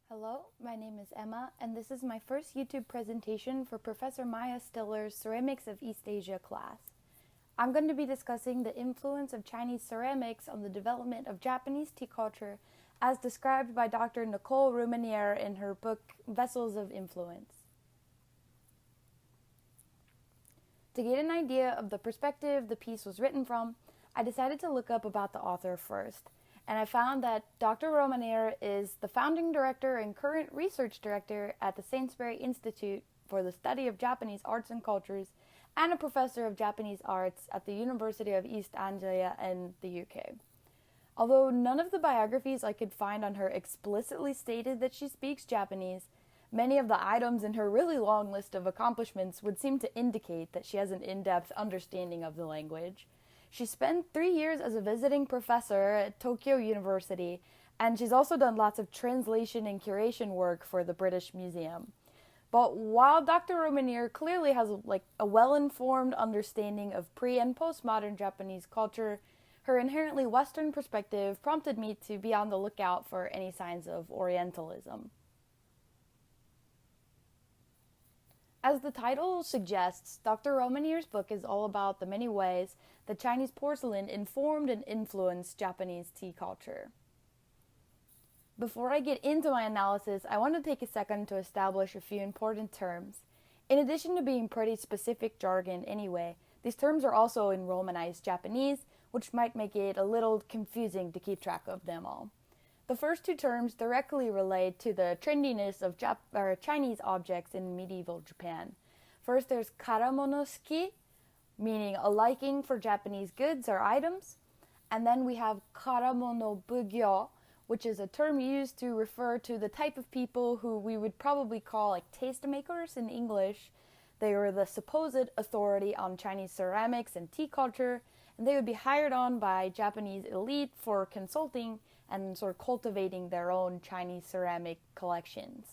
Hello, my name is Emma, and this is my first YouTube presentation for Professor Maya Stiller's Ceramics of East Asia class. I'm going to be discussing the influence of Chinese ceramics on the development of Japanese tea culture as described by Dr. Nicole Rousmaniere in her book Vessels of Influence. To get an idea of the perspective the piece was written from, I decided to look up about the author first. And I found that Dr. Rousmaniere is the founding director and current research director at the Sainsbury Institute for the Study of Japanese Arts and Cultures and a professor of Japanese arts at the University of East Anglia in the UK. Although none of the biographies I could find on her explicitly stated that she speaks Japanese, many of the items in her really long list of accomplishments would seem to indicate that she has an in-depth understanding of the language. She spent 3 years as a visiting professor at Tokyo University, and she's also done lots of translation and curation work for the British Museum. But while Dr. Rousmaniere clearly has a well-informed understanding of pre- and postmodern Japanese culture, her inherently Western perspective prompted me to be on the lookout for any signs of Orientalism. As the title suggests, Dr. Rousmaniere's book is all about the many ways that Chinese porcelain informed and influenced Japanese tea culture. Before I get into my analysis, I want to take a second to establish a few important terms. In addition to being pretty specific jargon anyway, these terms are also in Romanized Japanese, which might make it a little confusing to keep track of them all. The first two terms directly relate to the trendiness of Chinese objects in medieval Japan. First, there's karamonosuki, meaning a liking for Japanese goods or items. And then we have karamonobugyo, which is a term used to refer to the type of people who we would probably call tastemakers in English. They were the supposed authority on Chinese ceramics and tea culture, and they would be hired on by Japanese elite for consulting and sort of cultivating their own Chinese ceramic collections.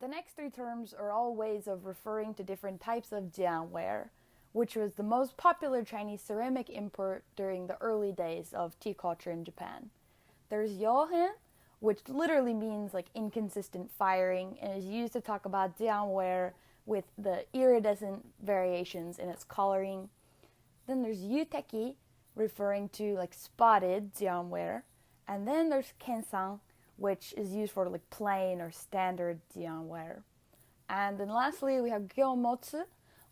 The next three terms are all ways of referring to different types of jianware, which was the most popular Chinese ceramic import during the early days of tea culture in Japan. There's yohen, which literally means inconsistent firing and is used to talk about jianware with the iridescent variations in its coloring. Then there's yuteki, referring to spotted jianware. And then there's kensang, which is used for plain or standard jianware. And then lastly, we have gyomotsu,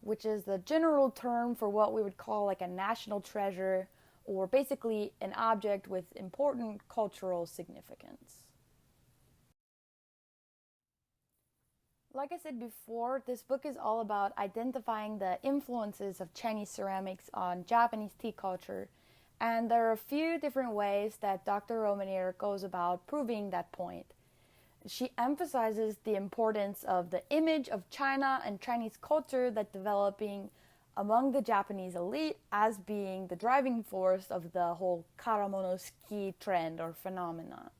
which is the general term for what we would call a national treasure, or basically an object with important cultural significance. Like I said before, this book is all about identifying the influences of Chinese ceramics on Japanese tea culture, and there are a few different ways that Dr. Rousmaniere goes about proving that point. She emphasizes the importance of the image of China and Chinese culture that developing among the Japanese elite as being the driving force of the whole karamonosuki trend or phenomenon.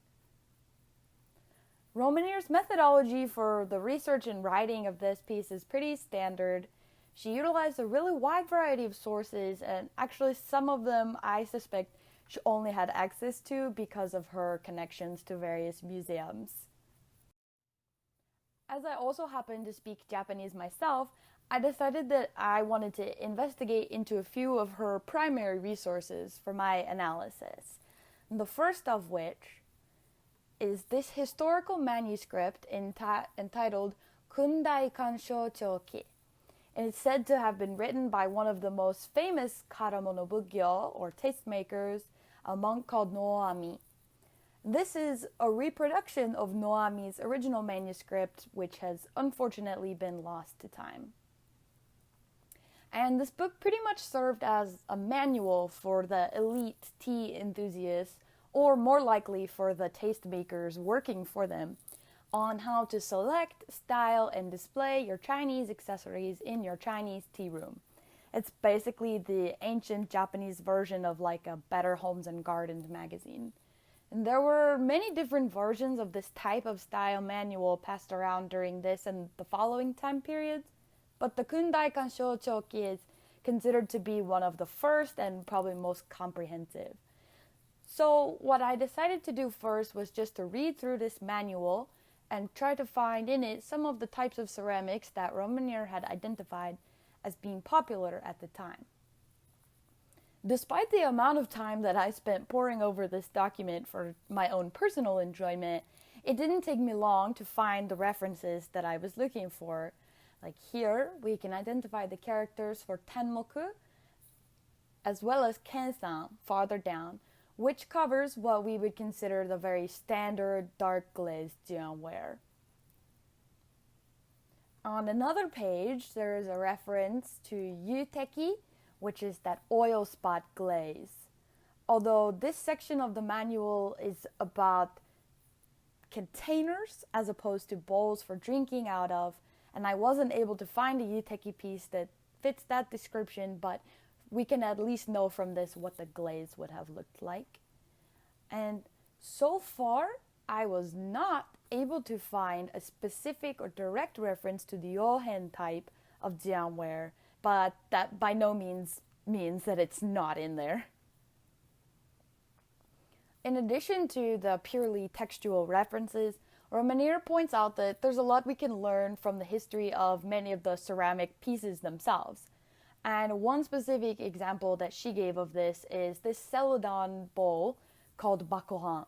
Rousmaniere's methodology for the research and writing of this piece is pretty standard. She utilized a really wide variety of sources, and actually some of them I suspect she only had access to because of her connections to various museums. As I also happen to speak Japanese myself, I decided that I wanted to investigate into a few of her primary resources for my analysis. The first of which is this historical manuscript entitled Kundai Kansho Choki. And it's said to have been written by one of the most famous karamonobugyo, or tastemakers, a monk called Noami. This is a reproduction of Noami's original manuscript, which has unfortunately been lost to time. And this book pretty much served as a manual for the elite tea enthusiasts, or more likely for the tastemakers working for them, on how to select, style, and display your Chinese accessories in your Chinese tea room. It's basically the ancient Japanese version of a Better Homes and Gardens magazine. And there were many different versions of this type of style manual passed around during this and the following time periods, but the Kundai Kansho Choki is considered to be one of the first and probably most comprehensive. So what I decided to do first was just to read through this manual and try to find in it some of the types of ceramics that Rousmaniere had identified as being popular at the time. Despite the amount of time that I spent poring over this document for my own personal enjoyment, it didn't take me long to find the references that I was looking for. Like here, we can identify the characters for Tenmoku, as well as Kensan farther down, which covers what we would consider the very standard dark glazed jianware. On another page, there is a reference to yuteki, which is that oil spot glaze. Although this section of the manual is about containers as opposed to bowls for drinking out of, and I wasn't able to find a yuteki piece that fits that description, but we can at least know from this what the glaze would have looked like. And so far, I was not able to find a specific or direct reference to the Yohen type of jianware, but that by no means that it's not in there. In addition to the purely textual references, Rousmaniere points out that there's a lot we can learn from the history of many of the ceramic pieces themselves. And one specific example that she gave of this is this celadon bowl called bakohan.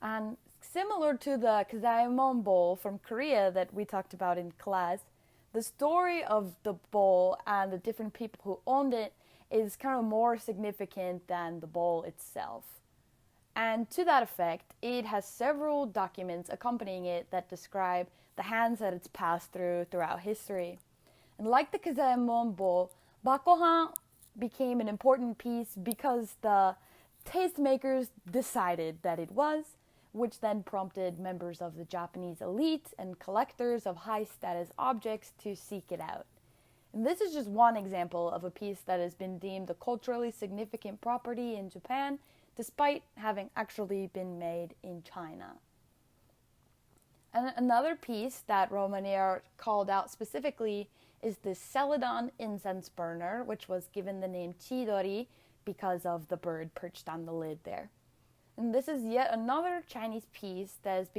And similar to the kazaemon bowl from Korea that we talked about in class, the story of the bowl and the different people who owned it is kind of more significant than the bowl itself. And to that effect, it has several documents accompanying it that describe the hands that it's passed throughout history. And like the kazaemon bowl, bakohan became an important piece because the tastemakers decided that it was, which then prompted members of the Japanese elite and collectors of high-status objects to seek it out. And this is just one example of a piece that has been deemed a culturally significant property in Japan, despite having actually been made in China. And another piece that Rousmaniere called out specifically is the celadon incense burner, which was given the name chidori because of the bird perched on the lid there. And this is yet another Chinese piece that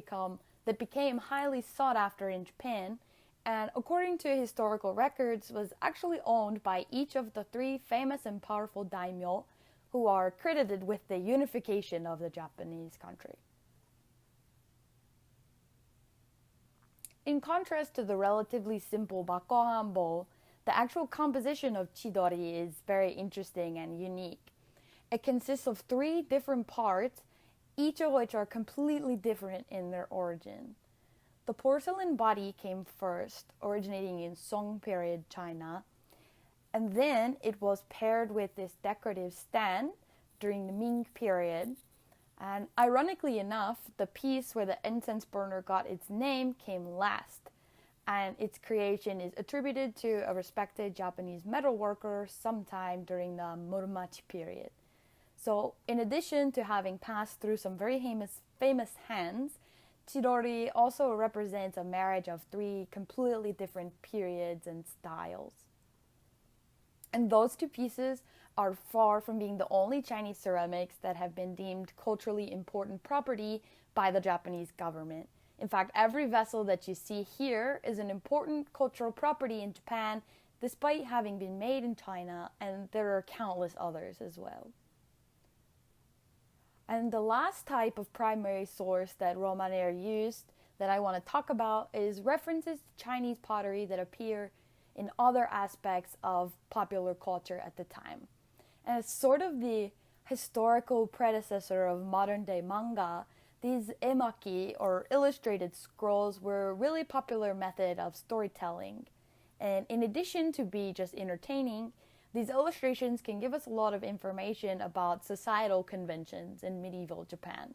became highly sought after in Japan, and according to historical records, was actually owned by each of the three famous and powerful daimyo who are credited with the unification of the Japanese country. In contrast to the relatively simple bakohan bowl, the actual composition of chidori is very interesting and unique. It consists of 3 different parts, each of which are completely different in their origin. The porcelain body came first, originating in Song period China, and then it was paired with this decorative stand during the Ming period. And ironically enough, the piece where the incense burner got its name came last, and its creation is attributed to a respected Japanese metalworker sometime during the Muromachi period. So, in addition to having passed through some very famous hands, chidori also represents a marriage of 3 completely different periods and styles. And those 2 pieces are far from being the only Chinese ceramics that have been deemed culturally important property by the Japanese government. In fact, every vessel that you see here is an important cultural property in Japan, despite having been made in China, and there are countless others as well. And the last type of primary source that Rousmaniere used that I want to talk about is references to Chinese pottery that appear in other aspects of popular culture at the time. And it's sort of the historical predecessor of modern-day manga. These emaki, or illustrated scrolls, were a really popular method of storytelling. And in addition to be just entertaining, these illustrations can give us a lot of information about societal conventions in medieval Japan.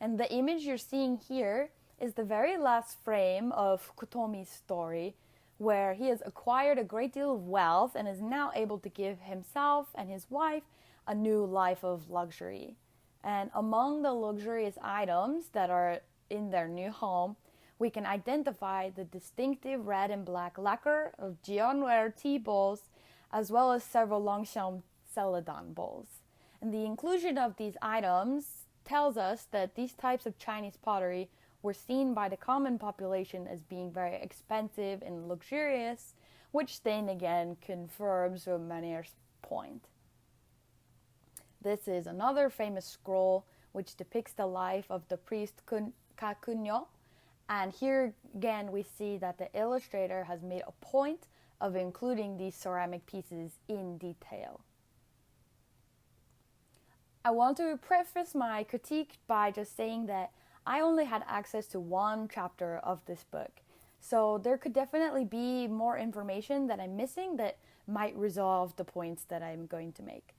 And the image you're seeing here is the very last frame of Kutomi's story, where he has acquired a great deal of wealth and is now able to give himself and his wife a new life of luxury. And among the luxurious items that are in their new home, we can identify the distinctive red and black lacquer of jianware tea bowls, as well as several Longxiang celadon bowls. And the inclusion of these items tells us that these types of Chinese pottery were seen by the common population as being very expensive and luxurious, which then again confirms Rousmaniere's point. This is another famous scroll which depicts the life of the priest Kakunyo, and here again we see that the illustrator has made a point of including these ceramic pieces in detail. I want to preface my critique by just saying that I only had access to one chapter of this book, so there could definitely be more information that I'm missing that might resolve the points that I'm going to make.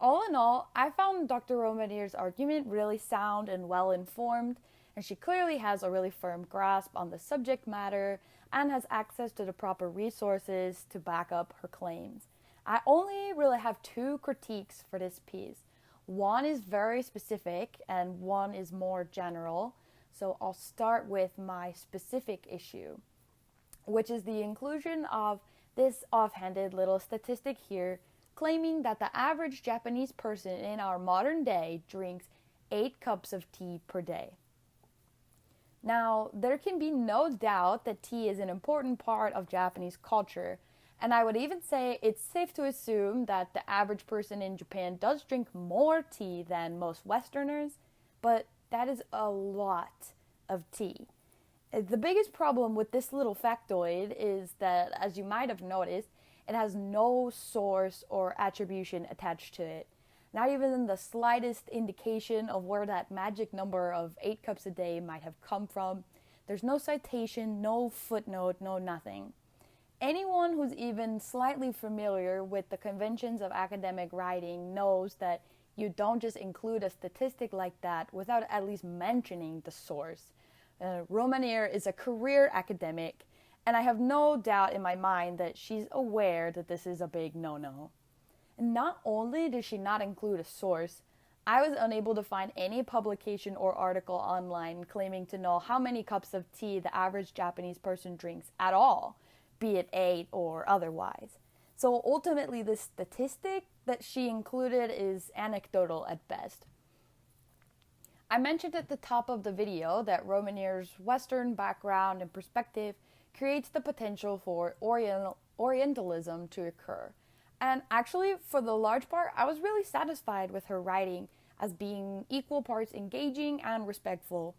All in all, I found Dr. Rousmaniere's argument really sound and well-informed, and she clearly has a really firm grasp on the subject matter and has access to the proper resources to back up her claims. I only really have two critiques for this piece. One is very specific and one is more general, so I'll start with my specific issue, which is the inclusion of this offhanded little statistic here claiming that the average Japanese person in our modern day drinks 8 cups of tea per day. Now, there can be no doubt that tea is an important part of Japanese culture, and I would even say it's safe to assume that the average person in Japan does drink more tea than most Westerners, but that is a lot of tea. The biggest problem with this little factoid is that, as you might have noticed, it has no source or attribution attached to it. Not even the slightest indication of where that magic number of 8 cups a day might have come from. There's no citation, no footnote, no nothing. Anyone who's even slightly familiar with the conventions of academic writing knows that you don't just include a statistic like that without at least mentioning the source. Rousmaniere is a career academic, and I have no doubt in my mind that she's aware that this is a big no-no. And not only did she not include a source, I was unable to find any publication or article online claiming to know how many cups of tea the average Japanese person drinks at all, be it 8 or otherwise. So ultimately, the statistic that she included is anecdotal at best. I mentioned at the top of the video that Rousmaniere's Western background and perspective creates the potential for Orientalism to occur. And actually, for the large part, I was really satisfied with her writing as being equal parts engaging and respectful.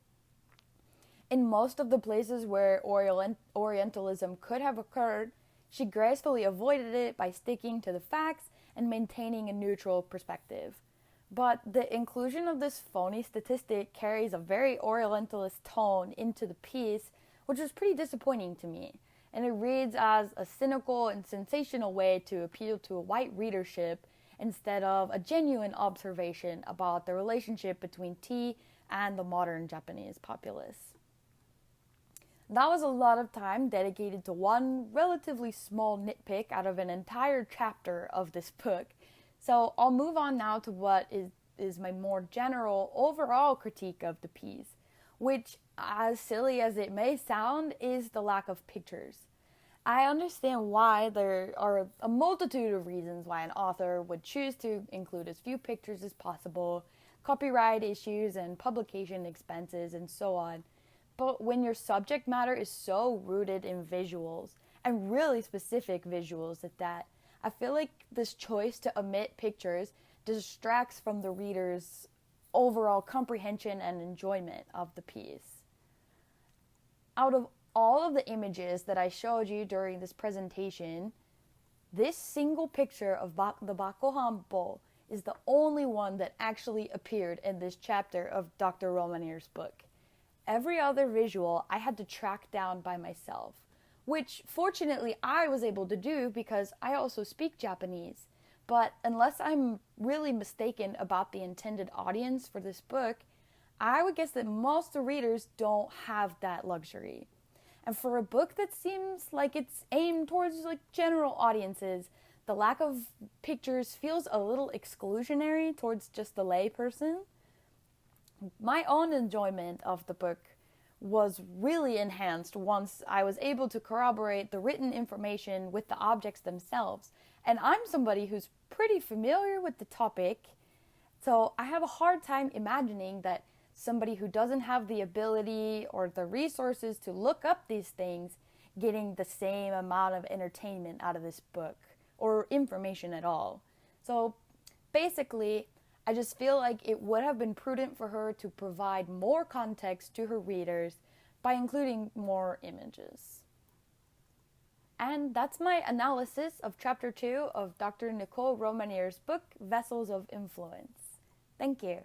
In most of the places where Orientalism could have occurred, she gracefully avoided it by sticking to the facts and maintaining a neutral perspective. But the inclusion of this phony statistic carries a very Orientalist tone into the piece, which was pretty disappointing to me. And it reads as a cynical and sensational way to appeal to a white readership instead of a genuine observation about the relationship between tea and the modern Japanese populace. That was a lot of time dedicated to one relatively small nitpick out of an entire chapter of this book. So I'll move on now to what is my more general overall critique of the piece, which, as silly as it may sound, is the lack of pictures. I understand why there are a multitude of reasons why an author would choose to include as few pictures as possible, copyright issues and publication expenses and so on. But when your subject matter is so rooted in visuals, and really specific visuals at that, I feel like this choice to omit pictures distracts from the reader's overall comprehension and enjoyment of the piece. Out of all of the images that I showed you during this presentation, this single picture of the Bakohan bowl is the only one that actually appeared in this chapter of Dr. Rousmaniere's book. Every other visual I had to track down by myself, which fortunately I was able to do because I also speak Japanese. But unless I'm really mistaken about the intended audience for this book, I would guess that most readers don't have that luxury. And for a book that seems like it's aimed towards general audiences, the lack of pictures feels a little exclusionary towards just the lay person. My own enjoyment of the book was really enhanced once I was able to corroborate the written information with the objects themselves. And I'm somebody who's pretty familiar with the topic, So I have a hard time imagining that somebody who doesn't have the ability or the resources to look up these things getting the same amount of entertainment out of this book or information at all. So basically, I just feel like it would have been prudent for her to provide more context to her readers by including more images. And that's my analysis of Chapter 2 of Dr. Nicole Rousmaniere's book, Vessels of Influence. Thank you.